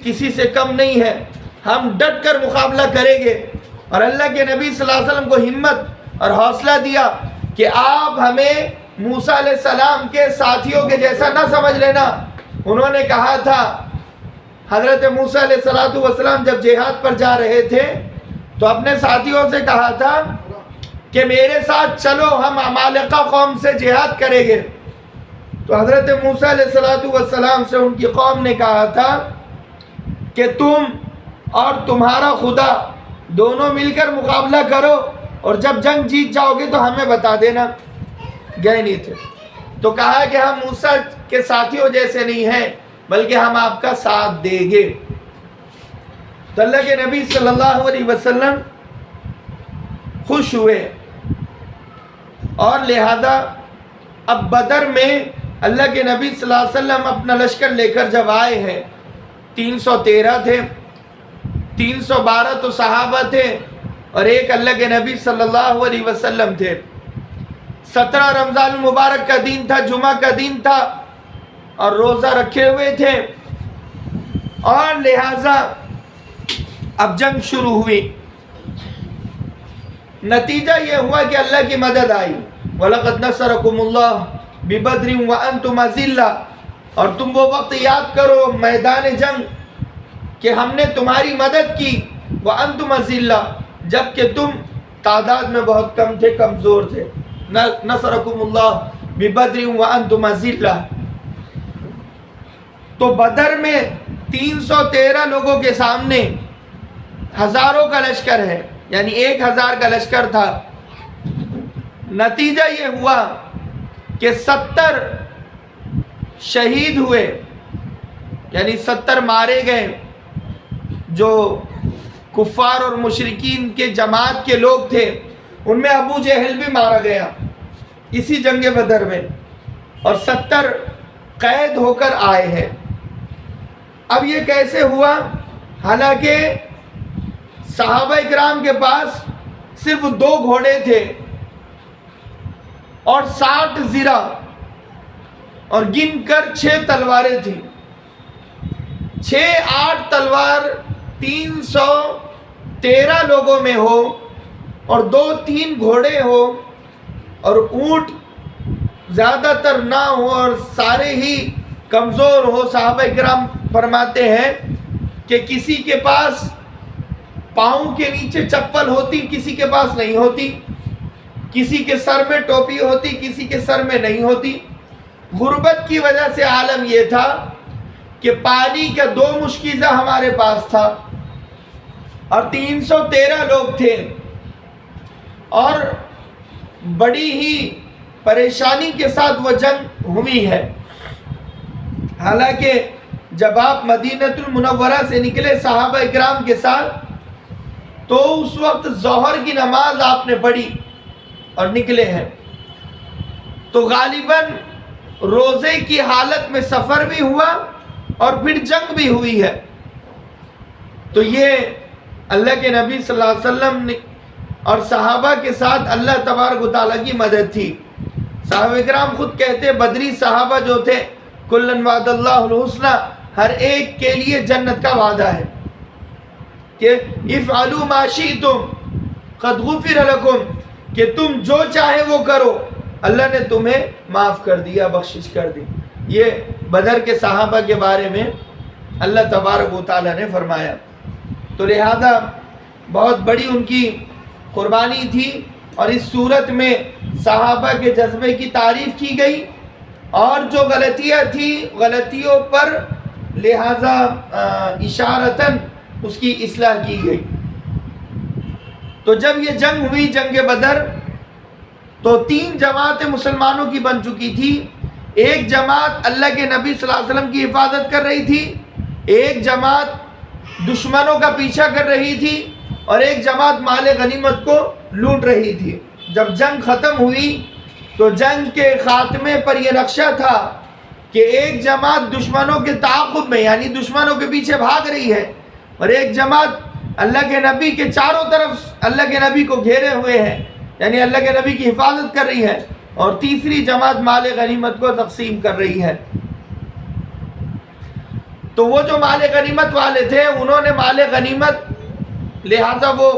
کسی سے کم نہیں ہے، ہم ڈٹ کر مقابلہ کریں گے۔ اور اللہ کے نبی صلی اللہ علیہ وسلم کو ہمت اور حوصلہ دیا کہ آپ ہمیں موسیٰ علیہ السلام کے ساتھیوں کے جیسا نہ سمجھ لینا۔ انہوں نے کہا تھا، حضرت موسیٰ علیہ السلام جب جہاد پر جا رہے تھے تو اپنے ساتھیوں سے کہا تھا کہ میرے ساتھ چلو، ہم عمالقہ قوم سے جہاد کریں گے۔ تو حضرت موسیٰ علیہ السلام سے ان کی قوم نے کہا تھا کہ تم اور تمہارا خدا دونوں مل کر مقابلہ کرو، اور جب جنگ جیت جاؤ گے تو ہمیں بتا دینا۔ گئے نہیں تھے تو کہا کہ ہم موسیٰ کے ساتھیوں جیسے نہیں ہیں، بلکہ ہم آپ کا ساتھ دیں گے۔ تو اللہ کے نبی صلی اللہ علیہ وسلم خوش ہوئے، اور لہذا اب بدر میں اللہ کے نبی صلی اللہ علیہ وسلم اپنا لشکر لے کر جب آئے ہیں، 313 تھے، 312 تو صحابہ تھے اور ایک اللہ کے نبی صلی اللہ علیہ وسلم تھے۔ 17 رمضان المبارک کا دن تھا، جمعہ کا دن تھا، اور روزہ رکھے ہوئے تھے، اور لہٰذا اب جنگ شروع ہوئی۔ نتیجہ یہ ہوا کہ اللہ کی مدد آئی، وَلَقَدْ نَصَرَكُمُ اللَّهُ بِبَدْرٍ وَأَنْتُمْ أَذِلَّةٌ، اور تم وہ وقت یاد کرو میدان جنگ کہ ہم نے تمہاری مدد کی، وَأَنْتُمْ أَذِلَّةٌ، جبکہ تم تعداد میں بہت کم تھے، کمزور تھے۔ نَصَرَكُمُ اللَّهُ بِبَدْرٍ وَأَنْتُمْ أَذِلَّةٌ۔ تو بدر میں 313 لوگوں کے سامنے ہزاروں کا لشکر ہے، یعنی 1000 کا لشکر تھا۔ نتیجہ یہ ہوا کہ 70 شہید ہوئے، یعنی 70 مارے گئے، جو کفار اور مشرکین کے جماعت کے لوگ تھے، ان میں ابو جہل بھی مارا گیا اسی جنگ بدر میں، اور 70 قید ہو کر آئے ہیں۔ اب یہ کیسے ہوا؟ حالانکہ صحابہ اکرام کے پاس صرف 2 گھوڑے تھے اور 60 زرہ، اور گن کر 6 تلواریں تھیں۔ 6-8 تلوار 313 لوگوں میں ہو، اور 2-3 گھوڑے ہو، اور اونٹ زیادہ تر نہ ہو، اور سارے ہی کمزور ہو۔ صحابہ کرام فرماتے ہیں کہ کسی کے پاس پاؤں کے نیچے چپل ہوتی، کسی کے پاس نہیں ہوتی، کسی کے سر میں ٹوپی ہوتی، کسی کے سر میں نہیں ہوتی۔ غربت کی وجہ سے عالم یہ تھا کہ پانی کا 2 مشکیزہ ہمارے پاس تھا، اور 313 لوگ تھے، اور بڑی ہی پریشانی کے ساتھ وہ جنگ ہوئی ہے۔ حالانکہ جب آپ مدینۃ المنورہ سے نکلے صحابہ اکرام کے ساتھ، تو اس وقت ظہر کی نماز آپ نے پڑھی اور نکلے ہیں، تو غالباً روزے کی حالت میں سفر بھی ہوا اور پھر جنگ بھی ہوئی ہے۔ تو یہ اللہ کے نبی صلی اللہ علیہ وسلم نے اور صحابہ کے ساتھ اللہ تبارک و تعالیٰ کی مدد تھی۔ صحابہ اکرام خود کہتے، بدری صحابہ جو تھے، کلن وعد اللہ الحسنى، ہر ایک کے لیے جنت کا وعدہ ہے کہ افعلوا ما شئتم قد غفر لکم، کہ تم جو چاہے وہ کرو، اللہ نے تمہیں معاف کر دیا، بخشش کر دی۔ یہ بدر کے صحابہ کے بارے میں اللہ تبارک و تعالیٰ نے فرمایا۔ تو لہذا بہت بڑی ان کی قربانی تھی، اور اس صورت میں صحابہ کے جذبے کی تعریف کی گئی، اور جو غلطیاں تھیں غلطیوں پر لہذا اشارتاً اس کی اصلاح کی گئی۔ تو جب یہ جنگ ہوئی، جنگ بدر، تو 3 جماعتیں مسلمانوں کی بن چکی تھی۔ ایک جماعت اللہ کے نبی صلی اللہ علیہ وسلم کی حفاظت کر رہی تھی، ایک جماعت دشمنوں کا پیچھا کر رہی تھی، اور ایک جماعت مال غنیمت کو لوٹ رہی تھی۔ جب جنگ ختم ہوئی تو جنگ کے خاتمے پر یہ نقشہ تھا کہ ایک جماعت دشمنوں کے تعاقب میں، یعنی دشمنوں کے پیچھے بھاگ رہی ہے، اور ایک جماعت اللہ کے نبی کے چاروں طرف اللہ کے نبی کو گھیرے ہوئے ہیں، یعنی اللہ کے نبی کی حفاظت کر رہی ہے، اور تیسری جماعت مال غنیمت کو تقسیم کر رہی ہے۔ تو وہ جو مال غنیمت والے تھے انہوں نے مال غنیمت لہذا وہ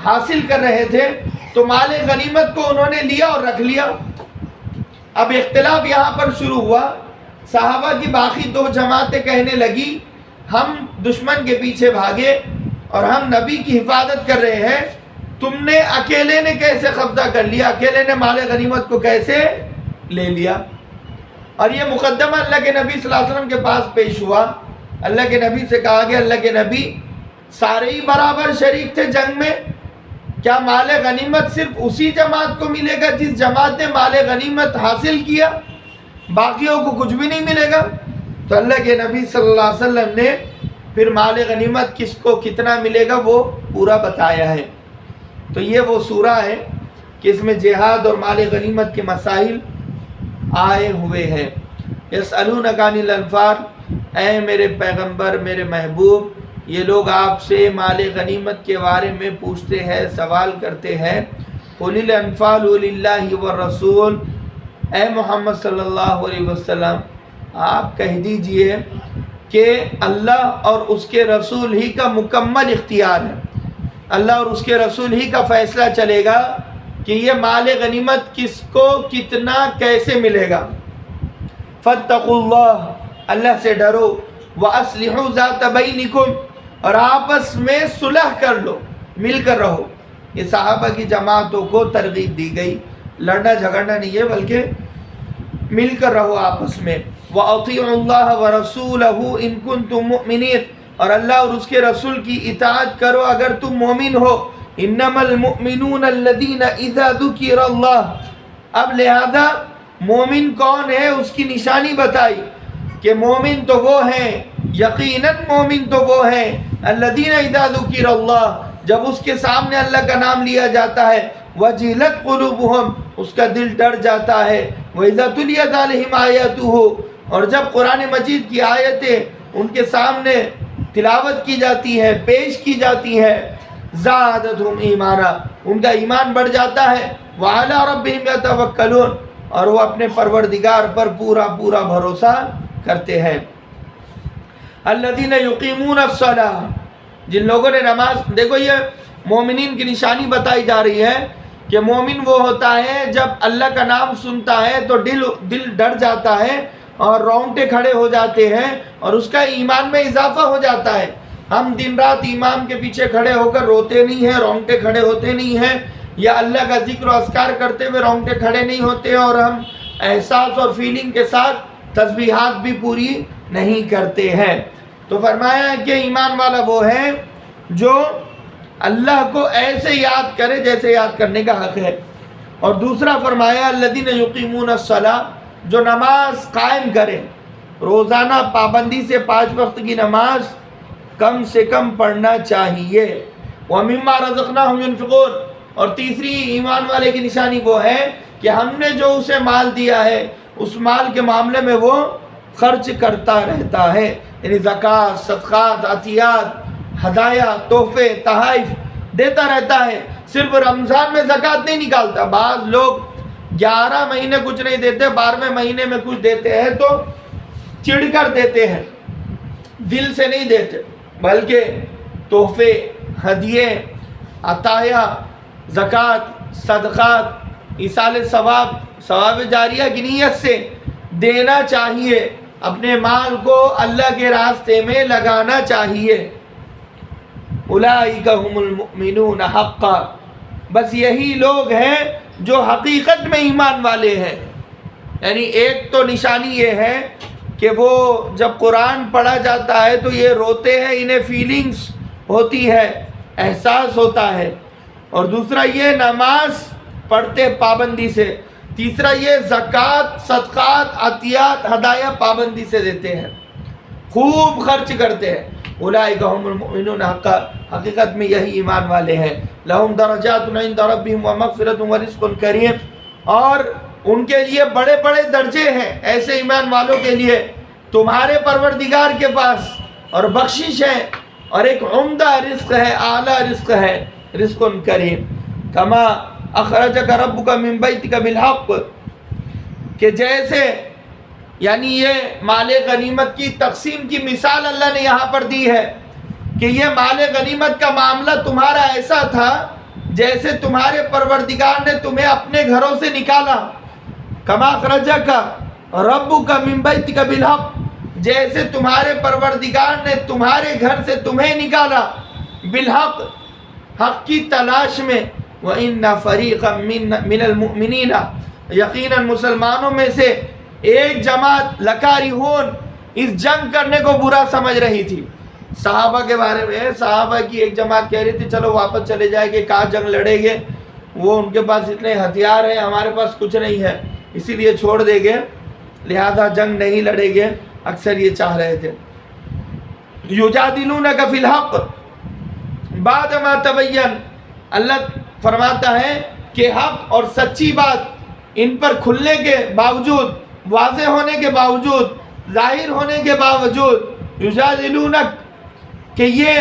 حاصل کر رہے تھے، تو مال غنیمت کو انہوں نے لیا اور رکھ لیا۔ اب اختلاف یہاں پر شروع ہوا، صحابہ کی باقی دو جماعتیں کہنے لگی ہم دشمن کے پیچھے بھاگے اور ہم نبی کی حفاظت کر رہے ہیں، تم نے اکیلے نے کیسے قبضہ کر لیا، اکیلے نے مال غنیمت کو کیسے لے لیا؟ اور یہ مقدمہ اللہ کے نبی صلی اللہ علیہ وسلم کے پاس پیش ہوا۔ اللہ کے نبی سے کہا کہ اللہ کے نبی سارے ہی برابر شریک تھے جنگ میں، کیا مال غنیمت صرف اسی جماعت کو ملے گا جس جماعت نے مال غنیمت حاصل کیا، باقیوں کو کچھ بھی نہیں ملے گا؟ تو اللہ کے نبی صلی اللہ علیہ وسلم نے پھر مال غنیمت کس کو کتنا ملے گا وہ پورا بتایا ہے۔ تو یہ وہ سورہ ہے کہ اس میں جہاد اور مال غنیمت کے مسائل آئے ہوئے ہیں۔ یسألونک عن الانفال، اے میرے پیغمبر، میرے محبوب، یہ لوگ آپ سے مال غنیمت کے بارے میں پوچھتے ہیں، سوال کرتے ہیں۔ قل الانفال للہ والرسول، اے محمد صلی اللہ علیہ وسلم آپ کہہ دیجئے کہ اللہ اور اس کے رسول ہی کا مکمل اختیار ہے، اللہ اور اس کے رسول ہی کا فیصلہ چلے گا کہ یہ مال غنیمت کس کو کتنا کیسے ملے گا۔ فاتقوا اللہ، اللہ سے ڈرو، وَأَصْلِحُوا ذَاتَ بَيْنِكُمْ، اور آپس میں صلح کر لو، مل کر رہو۔ یہ صحابہ کی جماعتوں کو ترغیب دی گئی، لڑنا جھگڑنا نہیں ہے بلکہ مل کر رہو آپس میں۔ وَأَطِيعُوا اللَّهَ وَرَسُولَهُ إِن كُنتُم مُؤْمِنِينَ، اور اللہ اور اس کے رسول کی اطاعت کرو اگر تم مومن ہو۔ إِنَّمَا الْمُؤْمِنُونَ الَّذِينَ إِذَا ذُكِرَ اللَّهُ، اب لہذا مومن کون ہے اس کی نشانی بتائی کہ مومن تو وہ ہیں، یقیناً مومن تو وہ ہیں الذین اذا ذکر اللہ، جب اس کے سامنے اللہ کا نام لیا جاتا ہے، وجلت قلوبہم، اس کا دل ڈر جاتا ہے، واذا تلیت علیہم آیاتہ، اور جب قرآن مجید کی آیتیں ان کے سامنے تلاوت کی جاتی ہے، پیش کی جاتی ہے، زادتہم ایمانا، ان کا ایمان بڑھ جاتا ہے، وعلی ربہم یتوکلون، اور وہ اپنے پروردگار پر پورا پورا بھروسہ کرتے ہیں۔ الذین یقیمون الصلاۃ، جن لوگوں نے نماز، دیکھو یہ مومنین کی نشانی بتائی جا رہی ہے کہ مومن وہ ہوتا ہے جب اللہ کا نام سنتا ہے تو دل ڈر جاتا ہے اور رونگٹے کھڑے ہو جاتے ہیں اور اس کا ایمان میں اضافہ ہو جاتا ہے۔ ہم دن رات امام کے پیچھے کھڑے ہو کر روتے نہیں ہیں، رونگٹے کھڑے ہوتے نہیں ہیں، یا اللہ کا ذکر و اذکار کرتے ہوئے رونگٹے کھڑے نہیں ہوتے، اور ہم احساس اور فیلنگ کے ساتھ تسبیحات بھی پوری نہیں کرتے ہیں۔ تو فرمایا ہے کہ ایمان والا وہ ہے جو اللہ کو ایسے یاد کرے جیسے یاد کرنے کا حق ہے۔ اور دوسرا فرمایا الذین یقیمون الصلاۃ، جو نماز قائم کرے، روزانہ پابندی سے 5 وقت کی نماز کم سے کم پڑھنا چاہیے۔ وَمِمَّا رَزَقْنَاهُمْ يُنْفِقُونَ، اور تیسری ایمان والے کی نشانی وہ ہے کہ ہم نے جو اسے مال دیا ہے اس مال کے معاملے میں وہ خرچ کرتا رہتا ہے، یعنی زکوٰۃ، صدقات، عطیات، ہدایہ، تحفے، تحائف دیتا رہتا ہے۔ صرف رمضان میں زکوٰۃ نہیں نکالتا، بعض لوگ 11 مہینے کچھ نہیں دیتے، 12ویں مہینے میں کچھ دیتے ہیں تو چڑ کر دیتے ہیں، دل سے نہیں دیتے، بلکہ تحفے، ہدیے، عطایہ، زکوٰۃ، صدقات، ایصال ثواب، ثواب جاریہ کی نیت سے دینا چاہیے، اپنے مال کو اللہ کے راستے میں لگانا چاہیے۔ اولئک هم المؤمنون حقا، بس یہی لوگ ہیں جو حقیقت میں ایمان والے ہیں۔ یعنی ایک تو نشانی یہ ہے کہ وہ جب قرآن پڑھا جاتا ہے تو یہ روتے ہیں، انہیں فیلنگز ہوتی ہے، احساس ہوتا ہے، اور دوسرا یہ نماز پڑھتے پابندی سے، تیسرا یہ زکوٰۃ، صدقات، عطیات، ہدایہ پابندی سے دیتے ہیں، خوب خرچ کرتے ہیں۔ اولئک هم المؤمنون حقا، حقیقت میں یہی ایمان والے ہیں۔ لہم درجات عند ربہم ومغفرۃ ورزق کریم، اور ان کے لیے بڑے بڑے درجے ہیں ایسے ایمان والوں کے لیے تمہارے پروردگار کے پاس، اور بخشش ہے، اور ایک عمدہ رزق ہے، اعلیٰ رزق ہے، رزق کریم۔ کما اخرجک ربک من بیتک بالحق، کہ جیسے یعنی یہ مال غنیمت کی تقسیم کی مثال اللہ نے یہاں پر دی ہے کہ یہ مال غنیمت کا معاملہ تمہارا ایسا تھا جیسے تمہارے پروردگار نے تمہیں اپنے گھروں سے نکالا، کما اخرجک ربک من بیتک بالحق، جیسے تمہارے پروردگار نے تمہارے گھر سے تمہیں نکالا بالحق، حق کی تلاش میں، وَإِنَّ فَرِيقًا مِّنَ الْمُؤْمِنِينَ، یقیناً مسلمانوں میں سے ایک جماعت لکارہون اس جنگ کرنے کو برا سمجھ رہی تھی۔ صحابہ کے بارے میں صحابہ کی ایک جماعت کہہ رہی تھی چلو واپس چلے جائے گے، کہاں جنگ لڑیں گے، وہ ان کے پاس اتنے ہتھیار ہیں، ہمارے پاس کچھ نہیں ہے، اسی لیے چھوڑ دیں گے، لہذا جنگ نہیں لڑیں گے، اکثر یہ چاہ رہے تھے۔ یجادلونک فی الحق بعد ما تبین، اللہ فرماتا ہے کہ حق اور سچی بات ان پر کھلنے کے باوجود، واضح ہونے کے باوجود، ظاہر ہونے کے باوجود، یجادلونک کہ یہ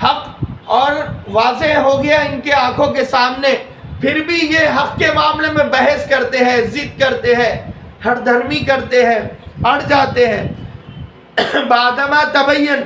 حق اور واضح ہو گیا ان کے آنکھوں کے سامنے، پھر بھی یہ حق کے معاملے میں بحث کرتے ہیں، ضد کرتے ہیں، ہر دھرمی کرتے ہیں، اڑ جاتے ہیں۔ بعدما تبین،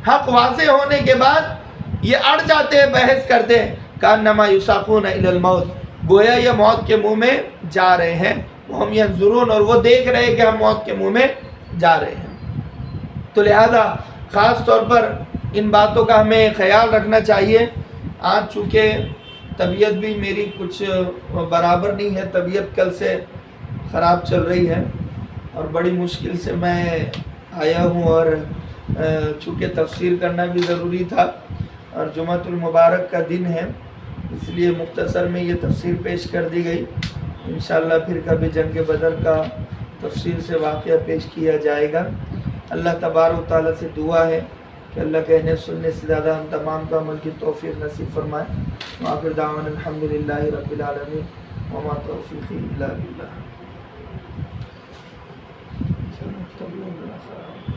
حق واضح ہونے کے بعد یہ اڑ جاتے ہیں، بحث کرتے ہیں، کانما یساقون الی الموت، گویا یہ موت کے منہ میں جا رہے ہیں، وہم ینظرون، اور وہ دیکھ رہے ہیں کہ ہم موت کے منہ میں جا رہے ہیں۔ تو لہذا خاص طور پر ان باتوں کا ہمیں خیال رکھنا چاہیے۔ آج چونکہ طبیعت بھی میری کچھ برابر نہیں ہے، طبیعت کل سے خراب چل رہی ہے اور بڑی مشکل سے میں آیا ہوں، اور چونکہ تفسیر کرنا بھی ضروری تھا اور جمعۃ المبارک کا دن ہے، اس لیے مختصر میں یہ تفسیر پیش کر دی گئی۔ انشاءاللہ پھر کبھی جنگ بدر کا تفصیل سے واقعہ پیش کیا جائے گا۔ اللہ تبارک و تعالیٰ سے دعا ہے کہ اللہ کہنے سننے سے زیادہ ہم تمام کا عمل کی توفیق نصیب فرمائے۔ وآخر دعوانا الحمدللہ رب العالمین، وما توفیقی الا باللہ۔